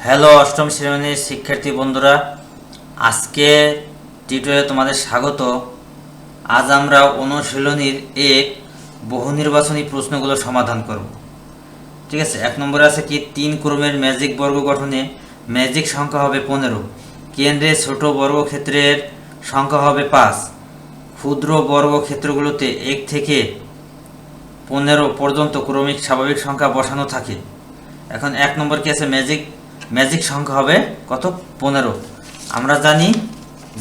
Hello অষ্টম শ্রেণীর শিক্ষার্থী বন্ধুরা, আজকে টিউটোরিয়ালে তোমাদের স্বাগত। আজ আমরা অনুশীলনীর এক বহু নির্বাচনী প্রশ্নগুলো সমাধান করব। ঠিক আছে, 1 নম্বরে আছে কি 3 ক্রমের ম্যাজিক বর্গ গঠনে ম্যাজিক সংখ্যা হবে 15, কেন্দ্রে ছোট বর্গক্ষেত্রের সংখ্যা হবে 5, ক্ষুদ্র বর্গক্ষেত্রগুলোতে 1 থেকে 15 পর্যন্ত ক্রমিক স্বাভাবিক সংখ্যা বসানো থাকে। এখন 1 নম্বর কি আছে, ম্যাজিক সংখ্যা হবে কত, 15। আমরা জানি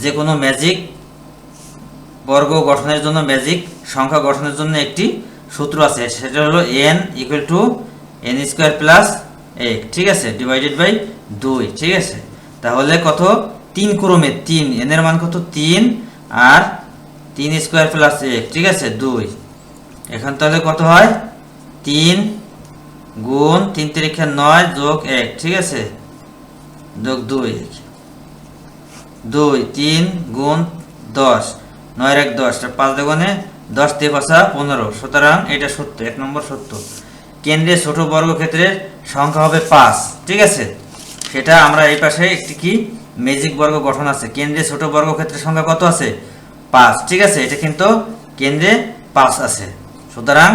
যে কোনো ম্যাজিক বর্গ গঠনের জন্য, ম্যাজিক সংখ্যা গঠনের জন্য একটি সূত্র আছে, সেটা হলো n = n² + 1, ঠিক আছে, ডিভাইডেড বাই 2, ঠিক আছে। তাহলে কত, 3 ক্রমে 3, n এর মান কত 3 আর 3² + 1, ঠিক আছে 2। এখন তাহলে কত হয়, 3 গুণ 3 × 9 যোগ 1, ঠিক আছে, যোগ 2, 3 গুণ 10, 9 আর 1 10, 5 দুগুণে 10 দিয়ে 5 15, সুতরাং এটা সত্য, 1 নম্বর সত্য। কেন্দ্রে ছোট বর্গক্ষেত্রের সংখ্যা হবে 5, ঠিক আছে, সেটা আমরা এই পাশে একটি কি ম্যাজিক বর্গ গঠন আছে, কেন্দ্রে ছোট বর্গক্ষেত্রের সংখ্যা কত আছে, 5, ঠিক আছে, এটা কিন্তু কেন্দ্রে 5 আছে, সুতরাং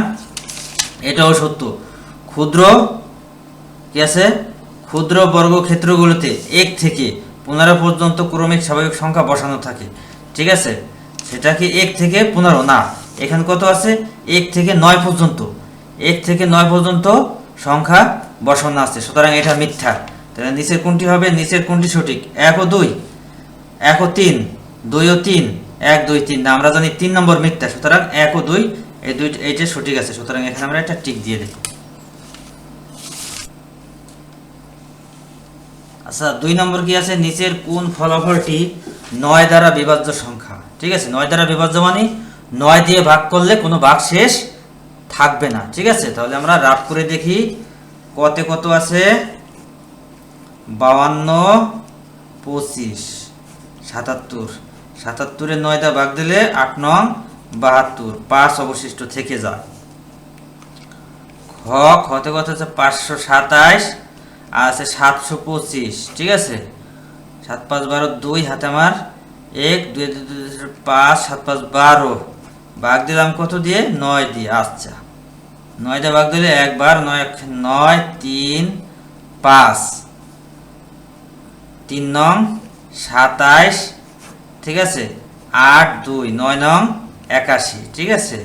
এটাও সত্য। ক্ষুদ্র কি আছে, ক্ষুদ্র বর্গক্ষেত্রগুলোতে 1 থেকে 15 পর্যন্ত ক্রমিক স্বাভাবিক সংখ্যা বসানো থাকে, ঠিক আছে, সেটা কি 1 থেকে 15 না, এখানে কত আছে 1 থেকে 9 পর্যন্ত, 1 থেকে 9 পর্যন্ত সংখ্যা বসানো আছে, সুতরাং এটা মিথ্যা। তাহলে নিচের কোনটি হবে, নিচের কোনটি সঠিক, 1 ও 2, 1 ও 3, 2 ও 3, 1 2 3 না, আমরা জানি 3 নম্বর মিথ্যা, সুতরাং 1 ও 2 এইটা সঠিক আছে, সুতরাং এখানে আমরা একটা টিক দিয়ে দিই। আচ্ছা, 2 নম্বর কি আছে, নিচের কোন ফলাফলটি 9 দ্বারা বিভাজ্য সংখ্যা, ঠিক আছে, 9 দ্বারা বিভাজ্য মানে 9 দিয়ে ভাগ করলে কোনো ভাগশেষ থাকবে না, ঠিক আছে। তাহলে আমরা রাফ করে দেখি, কতে কত আছে, 52, 25, 77, 77 9 দ্বারা ভাগ দিলে 8 নং 72, 5 অবশিষ্ট থেকে যায়। খতে কত আছে, 527 আর আছে 725, ঠিক আছে, 7 5 12, 2 হাতে আমার 1 2 5, 7 5 12, ভাগ দিলাম কত দিয়ে, 9 দিয়ে। আচ্ছা, 9 দিয়ে ভাগ দিলে একবার, 9 9 3 5, 3 নং 27, ঠিক আছে, 8 2 9 নং 81, ঠিক আছে,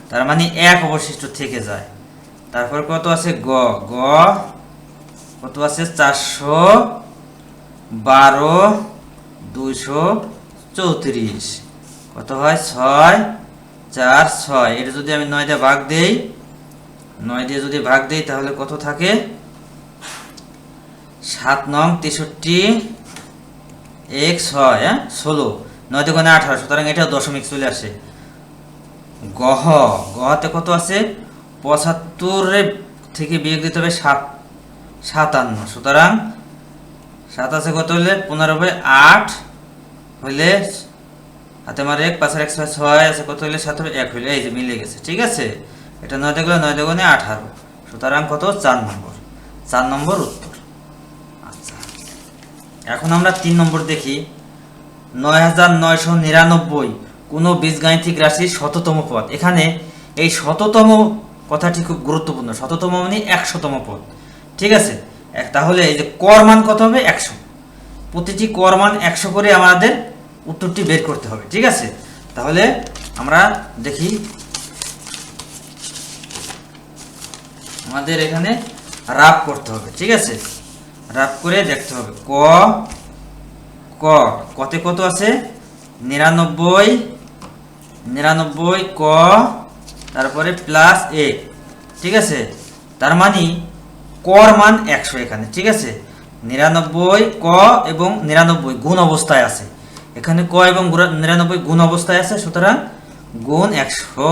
তার মানে 1 অবশিষ্ট থেকে যায়। তারপর কত আছে, গ কত আছে, 412 234, কত হয়, 6 4 6, এটা যদি আমি 9 দিয়ে ভাগ দেই, 9 দিয়ে যদি ভাগ দেই তাহলে কত থাকে, 7 নং 63 1 6, 16, 9 দুগুণে 18, সুতরাং এটা দশমিক চলে আসে। গহতে কত আছে, 75 থেকে বিয়োগ দিতে হবে 57, সুতরাং 7 আছে কত হলে 15 হবে 8 হইলে হাতে আমার 1 5 1 6 6 আছে কত হলে 7 হবে 1 হইলে, এই যে মিলে গেছে, ঠিক আছে, এটা 9 দেখলে 9 দুগুণে 18, সুতরাং কত, 4 নম্বর উত্তর। আচ্ছা, এখন আমরা 3 নম্বর দেখি, 9999 কোন বীজগাণিতিক রাশির শততম পদ। এখানে এই শততম কথাটি খুব গুরুত্বপূর্ণ, শততম মানে 100তম পদ, ঠিক আছে। তাহলে এই যে কর মান কত হবে, 100, প্রতিটি কর মান 100 করে আমাদের উত্তরটি বের করতে হবে, ঠিক আছে। তাহলে আমরা দেখি, আমাদের এখানে রাফ করতে হবে, ঠিক আছে, রাফ করে দেখতে হবে। কতে কত আছে, 99 ক, তারপরে প্লাস 1, ঠিক আছে, তার মানে কর মান 100 এখানে, ঠিক আছে, 99 ক এবং 99 গুণ অবস্থায় আছে, এখানে ক এবং 99 গুণ অবস্থায় আছে, সুতরাং গুণ 100,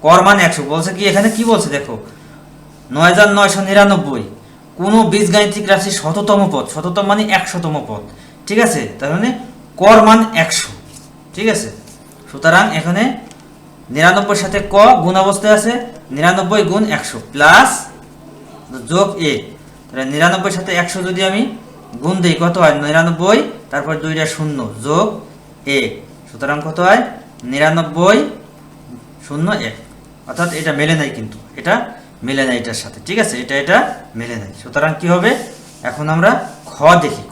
কর মান 100 বলছে কি, এখানে কি বলছে দেখো, 9999 কোন বীজগাণিতিক রাশির শততম পদ, শততম মানে 100তম পদ, ঠিক আছে, তার মানে কর মান 100, ঠিক আছে, সুতরাং এখানে 99 সাথে ক গুণ অবস্থায় আছে, 99 গুণ 100 প্লাস যোগ 1, তাহলে 99 সাথে 100 যদি আমি গুণ দিই কত হয় 99, তারপর 2টা শূন্য যোগ 1, সুতরাং কত হয় 99 শূন্য 1, অর্থাৎ এটা মেলে নাই, কিন্তু এটা মেলে নাই এটার সাথে, ঠিক আছে, এটা মেলে নাই। সুতরাং কি হবে, এখন আমরা খ দেখি।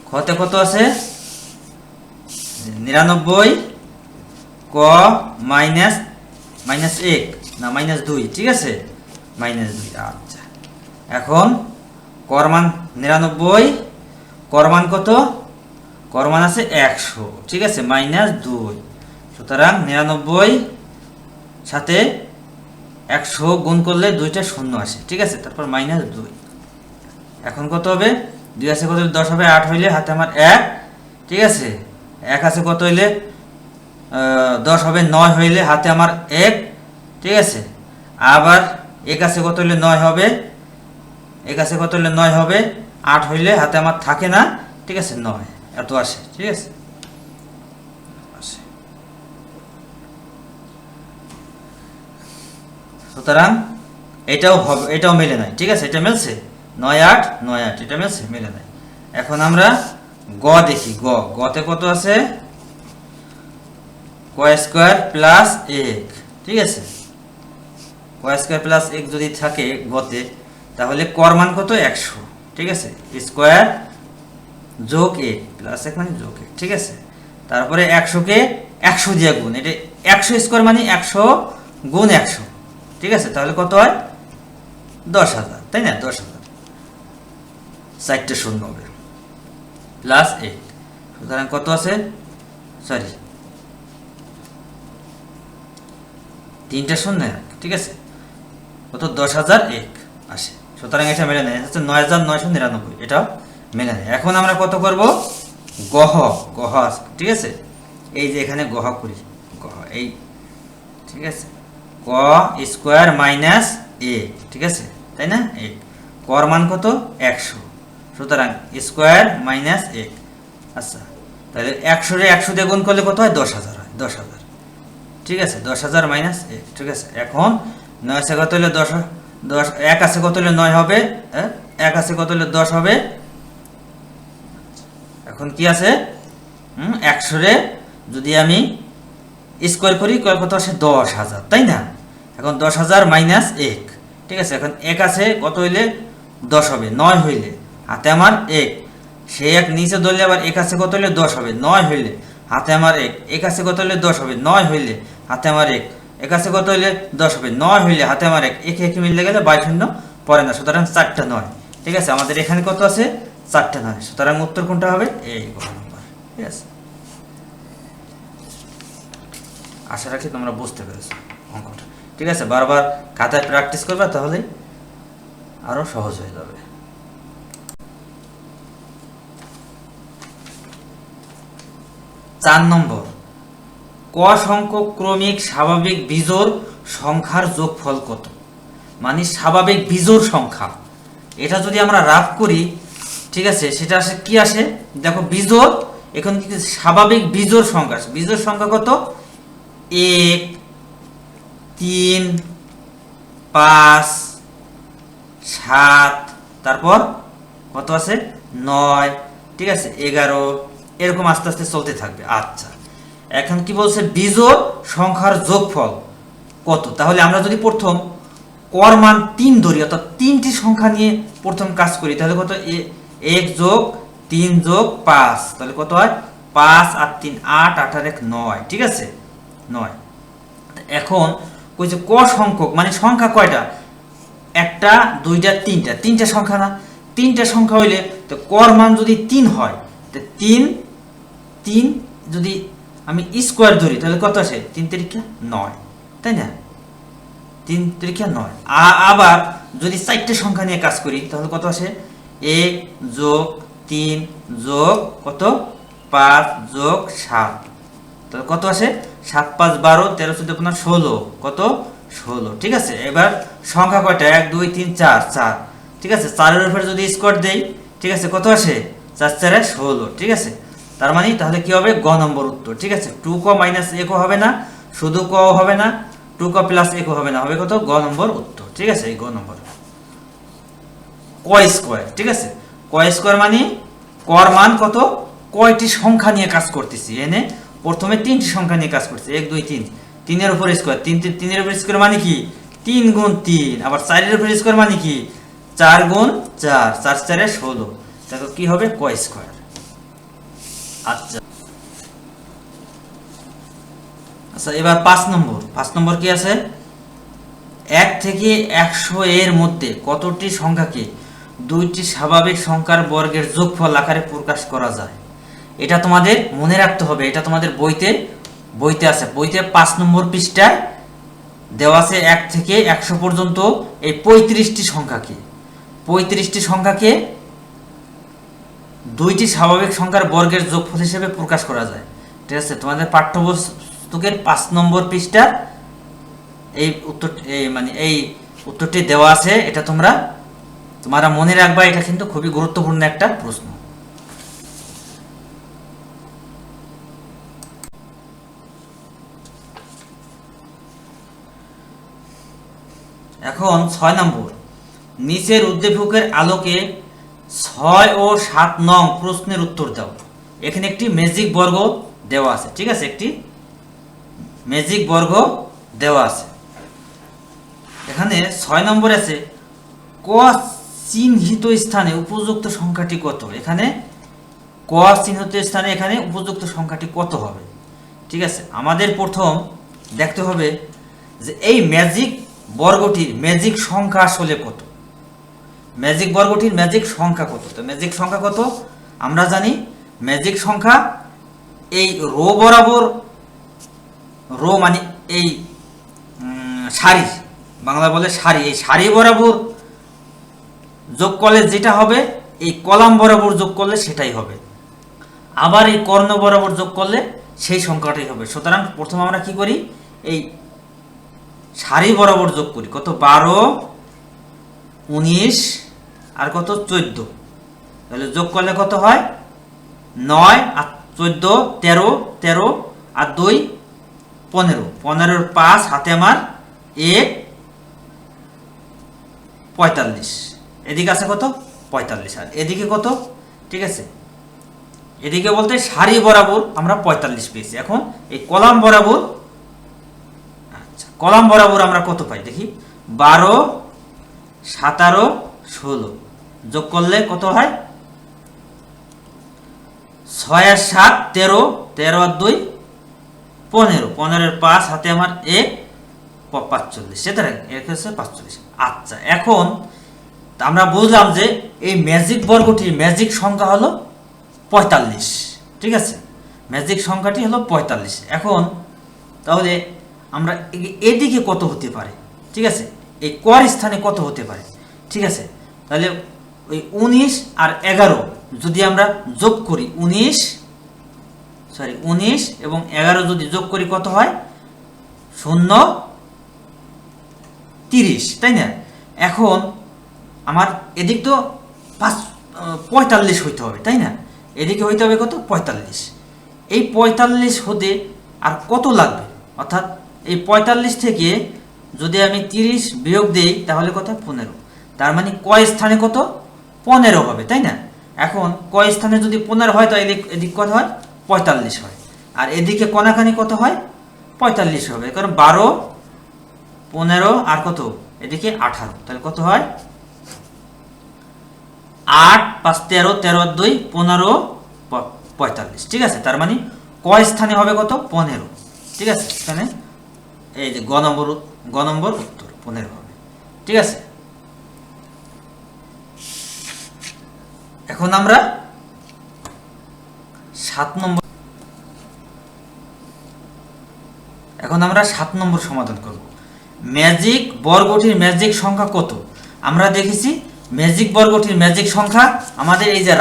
খতে কত আছে 99 ক মাইনাস 1 না -2, ঠিক আছে, -2। আচ্ছা, এখন কর মান 99, কর মান কত, কর মান আছে 100, ঠিক আছে, -2, সুতরাং 99 সাথে 100 গুণ করলে 2টা শূন্য আসে, ঠিক আছে, তারপর -2। এখন কত হবে, 2 আছে কত হলে 10 হবে, 8 হইলে হাতে আমার 1, ঠিক আছে, 1 আছে কত হইলে 10 হবে, 9 হইলে হাতে আমার 1, ঠিক আছে, আবার 1 আছে কত হইলে 9 হবে, 1 আছে কত হইলে 9 হবে, 8 হইলে হাতে আমার থাকে না, ঠিক আছে, 9 এত আসে, ঠিক আছে। সুতরাং এটাও হবে, এটাও মেলে নাই, ঠিক আছে, এটা মেলছে 9 8 9 8, এটা মেলছে, মেলে নাই। এখন আমরা গ দেখি। গতে কত আছে ক স্কয়ার প্লাস 1, ঠিক আছে, ক স্কয়ার প্লাস 1 যদি থাকে গতে, তাহলে কর মান কত 100, ঠিক আছে, স্কয়ার যোগ 1 প্লাস 1 মানে যোগ 1, ঠিক আছে, তারপরে 100 কে 100 দিয়ে গুণ, এটা 100 স্কয়ার মানে 100 গুণ 100, ঠিক আছে, তাহলে কত হয় 10,000, তাই না, 10,000, 4টে শূন্য হবে প্লাস 8, সুতরাং কত আছে, সরি 3টে শূন্য 1, ঠিক আছে, কত 10,001 আসে। সুতরাং এটা মেলে নেয়, হচ্ছে 9,999, এটাও মেলে নেয়। এখন আমরা কত করব, গহ আছে, ঠিক আছে, এই যে এখানে গহ করি, গহ এই, ঠিক আছে, ক স্কয়ার মাইনাস 1, ঠিক আছে, তাই না, 1, কর মান কত 100, সুতরাং স্কয়ার মাইনাস 1, আচ্ছা, তাহলে 100 রে 100 দিয়ে গুণ করলে কত হয় 10,000 হয়, 10,000, ঠিক আছে, 10,000 মাইনাস 1, ঠিক আছে। এখন 9 আছে কত হলে 10, 1 আছে কত হলে 9 হবে, 1 আছে কত হলে 10 হবে, এখন কি আছে 100 রে যদি আমি স্কয়ার করি কত আসে 10,000, তাই না। এখন 10,000 মাইনাস 1, ঠিক আছে, এখন 1 আছে কত হইলে 10 হবে, 9 হইলে হাতে আমার 1, সেই 1 নিচে ধরলে আবার 1 আছে কত হইলে 10 হবে, 9 হইলে হাতে আমার 1, 1 আছে কত হইলে 10 হবে, 9 হইলে হাতে আমার 1, 1 আছে কত হইলে 10 হবে, 9 হইলে হাতে আমার 1, 1 মিললে গেলে 22 পড়ে না, সুতরাং 4টা 9, ঠিক আছে, আমাদের এখানে কত আছে 4টা 9, সুতরাং উত্তর কোনটা হবে, এই গ নম্বর, ঠিক আছে। আশা রাখি তোমরা বুঝতে পেরেছো অঙ্কটা, ঠিক আছে, বারবার খাতায় প্র্যাকটিস করবে, তাহলে আরো সহজ হয়ে যাবে। 4 নম্বর, ক সংখ্যক ক্রমিক স্বাভাবিক বিজোড় সংখ্যার যোগফল কত, মানে স্বাভাবিক বিজোড় সংখ্যা, এটা যদি আমরা রাফ করি, ঠিক আছে, সেটা আসে কি আসে, দেখো বিজোড়, এখন কি স্বাভাবিক বিজোড় সংখ্যা, বিজোড় সংখ্যা কত 1 3 5 7, তারপর কত আছে 9, ঠিক আছে, 11, এরকম আস্তে আস্তে চলতে থাকবে। আচ্ছা, এখন কি বলছে বিজোড় সংখ্যার যোগফল কত, তাহলে আমরা যদি প্রথম কর মান 3 ধরি, অর্থাৎ 3টি সংখ্যা নিয়ে প্রথম কাজ করি, তাহলে কত 1 যোগ 3 যোগ 5, তাহলে কত হয় 5 আর 3 8, 8 আর 1 9, ঠিক আছে, 9। এখন কইছে ক সংখ্যক মানে সংখ্যা কয়টা, 1টা 2টা 3টা, 3টা সংখ্যা না, 3টা সংখ্যা হইলে তো কর মান যদি 3 হয়, তো 3 যদি আমি স্কয়ার ধরি, তাহলে কত আসে 3 3 9, তাই না, 3 3 9। আবার যদি 4টে সংখ্যা নিয়ে কাজ করি, তাহলে কত আসে 1 যোগ 3 যোগ কত 5 যোগ 7, তাহলে কত আসে 7 5 12 13 14 15 16, কত 16, ঠিক আছে। এবার সংখ্যা কয়টা 1 2 3 4 4, ঠিক আছে, 4 এর উপর যদি স্কয়ার দেই, ঠিক আছে, কত আসে 4 4 16, ঠিক আছে, তার মানে তাহলে কি হবে গ নম্বর উত্তর, ঠিক আছে। 2 ক মাইনাস 1 হবে না, শুধু ক হবে না, 2 ক প্লাস 1 হবে না, হবে কত গ নম্বর উত্তর, ঠিক আছে, এই গ নম্বর। ক স্কোয়ার। ঠিক আছে, ক স্কোয়ার মানে কর মান কত, কয়টি সংখ্যা নিয়ে কাজ করতেছি। এনে প্রথমে 3টি সংখ্যা নিয়ে কাজ করছে, 1 2 3, 3-এর উপর স্কোয়ার, 3-এর উপর স্কোয়ার মানে কি 3 গুণ 3, আবার 4-এর উপর স্কোয়ার মানে কি 4 গুণ 4, 4 4 16, দেখো কি হবে ক স্কোয়ার। আচ্ছা আচ্ছা, এবার 5 নম্বর কি আছে, 1 থেকে 100 এর মধ্যে কতটি সংখ্যাকে 2টি স্বাভাবিক সংখ্যার বর্গের যোগফল আকারে প্রকাশ করা যায়। এটা তোমাদের মনে রাখতে হবে, এটা তোমাদের বইতে আছে, বইতে 5 নম্বর পৃষ্ঠায় দেওয়া আছে 1 থেকে 100 পর্যন্ত এই 35টি সংখ্যাকে 2টি স্বাভাবিক সংখ্যার বর্গের যোগফল হিসেবে প্রকাশ করা যায়। ঠিক আছে, তোমাদের পাঠ্যপুস্তকের 5 নম্বর পৃষ্ঠা এই উত্তরটি দেওয়া আছে, এটা তোমরা মনে রাখবা, এটা কিন্তু খুবই গুরুত্বপূর্ণ একটা প্রশ্ন। এখন 6 নম্বর, নিচের উদ্দীপকের আলোকে 6 ও 7 নং প্রশ্নের উত্তর দাও। এখানে একটি ম্যাজিক বর্গ দেওয়া আছে। ঠিক আছে, একটি ম্যাজিক বর্গ দেওয়া আছে। এখানে 6 নম্বর আছে, ক চিহ্নিত স্থানে উপযুক্ত সংখ্যাটি কত। এখানে ক চিহ্নিত স্থানে এখানে উপযুক্ত সংখ্যাটি কত হবে। ঠিক আছে, আমাদের প্রথম দেখতে হবে যে এই ম্যাজিক বর্গটির ম্যাজিক সংখ্যা আসলে কত। ম্যাজিক বর্গটির ম্যাজিক সংখ্যা কত? তো ম্যাজিক সংখ্যা কত আমরা জানি, ম্যাজিক সংখ্যা এই রো বরাবর, রো মানে এই সারি, বাংলা বলে সারি, এই সারি বরাবর যোগ করলে যেটা হবে, এই কলাম বরাবর যোগ করলে সেটাই হবে, আবার এই কর্ণ বরাবর যোগ করলে সেই সংখ্যাটাই হবে। সুতরাং প্রথম আমরা কি করি, এই সারি বরাবর যোগ করি। কত 12, 19 আর কত 14, তাহলে যোগ করলে কত হয় 9 আর 14 13, 13 আর 2 15, 15-এর 5 হাতে আমার 1 45, এদিকে আছে কত 45, আর এদিকে কত। ঠিক আছে, এদিকে বলতে সারি বরাবর আমরা 45 পেয়েছি। এখন এই কলাম বরাবর, আচ্ছা কলাম বরাবর আমরা কত পাই দেখি, 12 17 16, যোগ করলে কত হয় 6 আর 7 13, 13 আর 2 15, 15-এর 5 হাতে আমার 1 45, সেটা হচ্ছে 45। আচ্ছা, এখন আমরা বুঝলাম যে এই ম্যাজিক বর্গটির ম্যাজিক সংখ্যা হলো 45। ঠিক আছে, ম্যাজিক সংখ্যাটি হলো 45। এখন তাহলে আমরা এদিকে কত হতে পারে, ঠিক আছে, এই কর স্থানে কত হতে পারে। ঠিক আছে, তাহলে ওই 19 আর 11 যদি আমরা যোগ করি, 19 এবং 11 যদি যোগ করি কত হয় 0 30, তাই না। এখন আমার এদিক তো 45 হইতে হবে, তাই না, এদিকে হইতে হবে কত 45। এই 45 হতে আর কত লাগবে, অর্থাৎ এই 45 থেকে যদি আমি 30 বিয়োগ দেই তাহলে কত 15, তার মানে ক স্থানে কত 15 হবে, তাই না। এখন ক স্থানে যদি 15 হয় তো এদিক কত হয় 45 হয়, আর এদিকে কোনাখানি কত হয় 45 হবে, কারণ 12 15 আর কত এদিকে 18, তাহলে কত হয় 8 5 13, 13 2 15 45। ঠিক আছে, তার মানে ক স্থানে হবে কত 15। ঠিক আছে, এখানে এই যে গ নম্বর উত্তর 15 হবে। ঠিক আছে, এখন আমরা 7 নম্বর সমাধান করব। ম্যাজিক বর্গটির ম্যাজিক সংখ্যা কত। আমরা দেখেছি ম্যাজিক বর্গটির ম্যাজিক সংখ্যা আমাদের এই যে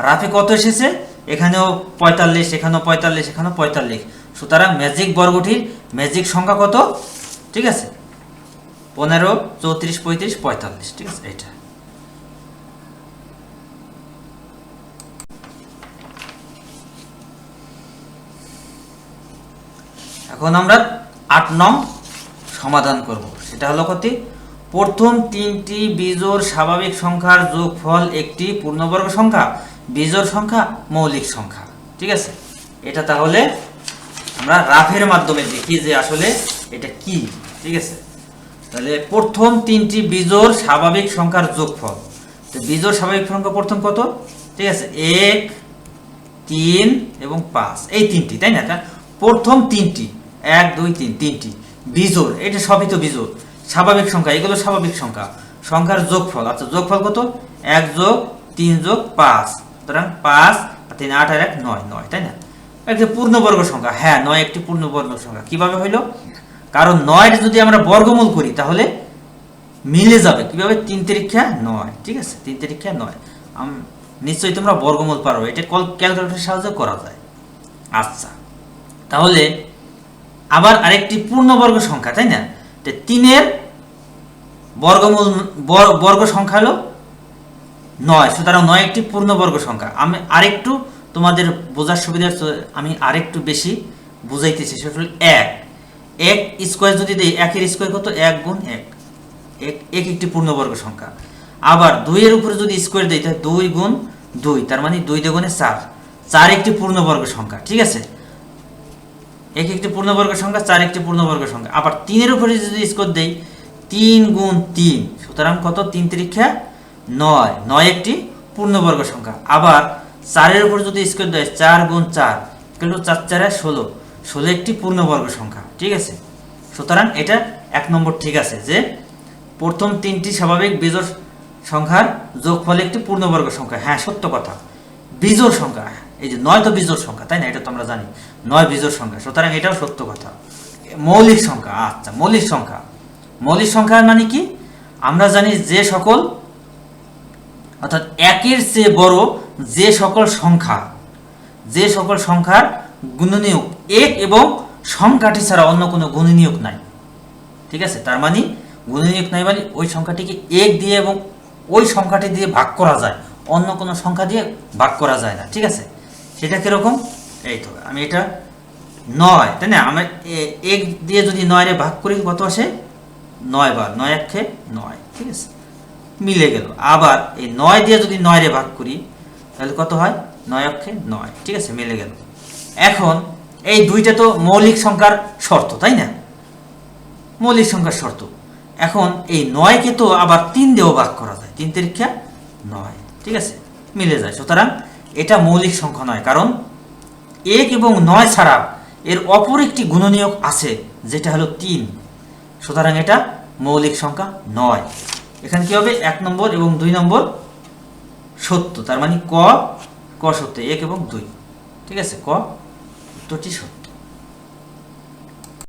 রাফে কত এসেছে, এখানেও 45, এখানেও 45, এখানেও 45, সুতরাং ম্যাজিক বর্গটির ম্যাজিক সংখ্যা কত। ঠিক আছে, 15 34 35 45। ঠিক আছে, এটা এখন আমরা 8 নং সমাধান করব। সেটা হলো কত, প্রথম তিনটি বিজোড় স্বাভাবিক সংখ্যার যোগফল একটি পূর্ণবর্গ সংখ্যা, বিজোড় সংখ্যা, মৌলিক সংখ্যা। ঠিক আছে, এটা তাহলে আমরা রাফের মাধ্যমে দেখি যে আসলে এটা কি। ঠিক আছে, তাহলে প্রথম তিনটি বিজোড় স্বাভাবিক সংখ্যার যোগফল। তো বিজোড় স্বাভাবিক সংখ্যা প্রথম কত? ঠিক আছে, 1, 3 এবং 5, এই তিনটি, তাই না? প্রথম তিনটি 1, 2, 3, তিনটি বিজোড়, এটা সবই তো বিজোড় স্বাভাবিক সংখ্যা, এগুলো স্বাভাবিক সংখ্যা, সংখ্যার যোগফল। আচ্ছা, যোগফল কত? 1 + 3 + 5, সুতরাং 5 আর 3 8 আর 1 9, 9, তাই না? একটি পূর্ণবর্গ সংখ্যা। হ্যাঁ, 9 একটি পূর্ণবর্গ সংখ্যা। কিভাবে হইল? কারণ 9 যদি আমরা বর্গমূল করি তাহলে মিলে যাবে। কিভাবে? 3 তিরিক্ষা 9। ঠিক আছে, 3 তিরিক্ষা 9। নিশ্চয়ই তোমরা বর্গমূল পারো, এটা ক্যালকুলেটরের সাহায্যে করা যায়। আচ্ছা, তাহলে আবার আরেকটি পূর্ণবর্গ সংখ্যা, তাই না? 3 বর্গমূল বর্গ সংখ্যা হলো 9, সুতরাং 9 একটি পূর্ণবর্গ সংখ্যা। আমি আরেকটু তোমাদের বোঝার সুবিধার্থে আমি আরেকটু বেশি বুঝাইতেছি, সেটা হলো 1 স্কোয়ার যদি দেই, 1 এর স্কোয়ার কত? 1 × 1, 1 একটি পূর্ণবর্গ সংখ্যা। আবার 2 এর উপরে যদি স্কোয়ার দেই তাহলে 2 × 2, তার মানে 2 × 4, 4 একটি পূর্ণবর্গ সংখ্যা। ঠিক আছে, 1 একটি পূর্ণবর্গ সংখ্যা, 4 একটি পূর্ণবর্গ সংখ্যা। আবার 3 এর উপরে যদি স্কোয়ার দেই 3 × 3, সুতরাং কত? 3 তিরিক্ষা 9, 9 একটি পূর্ণবর্গ সংখ্যা। আবার 4 এর উপর যদি স্কোয়ার দেয় 4 × 4, তাহলে 4 4 16, 16 একটি পূর্ণবর্গ সংখ্যা। ঠিক আছে, সুতরাং এটা 1 নম্বর ঠিক আছে যে প্রথম তিনটি স্বাভাবিক বিজোড় সংখ্যার যোগফল একটি পূর্ণবর্গ সংখ্যা। হ্যাঁ, সত্য কথা, বিজোড় সংখ্যা। এই যে 9 তো বিজোড় সংখ্যা, তাই না? এটা তো আমরা জানি 9 বিজোড় সংখ্যা, সুতরাং এটাও সত্য কথা। মৌলিক সংখ্যা। আচ্ছা, মৌলিক সংখ্যা। মৌলিক সংখ্যা মানে কি? আমরা জানি যে সকল, অর্থাৎ 1 এর চেয়ে বড় যে সকল সংখ্যার গুণনীয়ক 1 এবং সংখ্যাটি ছাড়া অন্য কোনো গুণনীয়ক নাই। ঠিক আছে, তার মানে গুণনীয়ক নাই মানে ওই সংখ্যাটিকে 1 দিয়ে এবং ওই সংখ্যাটি দিয়ে ভাগ করা যায়, অন্য কোনো সংখ্যা দিয়ে ভাগ করা যায় না। ঠিক আছে, সেটা কিরকম? এই তো আমি এটা 9, তাই না? আমরা 1 দিয়ে যদি 9 রে ভাগ করি কত আসে? 9 বার, 9 1 9। ঠিক আছে, মিলে গেল। আবার এই 9 দিয়ে যদি 9 রে ভাগ করি তাহলে কত হয়? 9 1 9। ঠিক আছে, মিলে গেল। এখন এই দুইটা তো মৌলিক সংখ্যার শর্ত, তাই না? মৌলিক সংখ্যার শর্ত। এখন এই 9 কে তো আবার 3 দিয়েও ভাগ করা যায়, 3 তিরিক্ষা 9। ঠিক আছে, মিলে যায়। সুতরাং এটা মৌলিক সংখ্যা নয়, কারণ 1 এবং 9 ছাড়া এর অপর একটি গুণনীয়ক আছে যেটা হলো 3, সুতরাং এটা মৌলিক সংখ্যা নয়। এখানে কি হবে? 1 নম্বর এবং 2 নম্বর সত্য, তার মানে ক সত্য, 1 এবং 2। ঠিক আছে, ক উত্তরটি সত্য।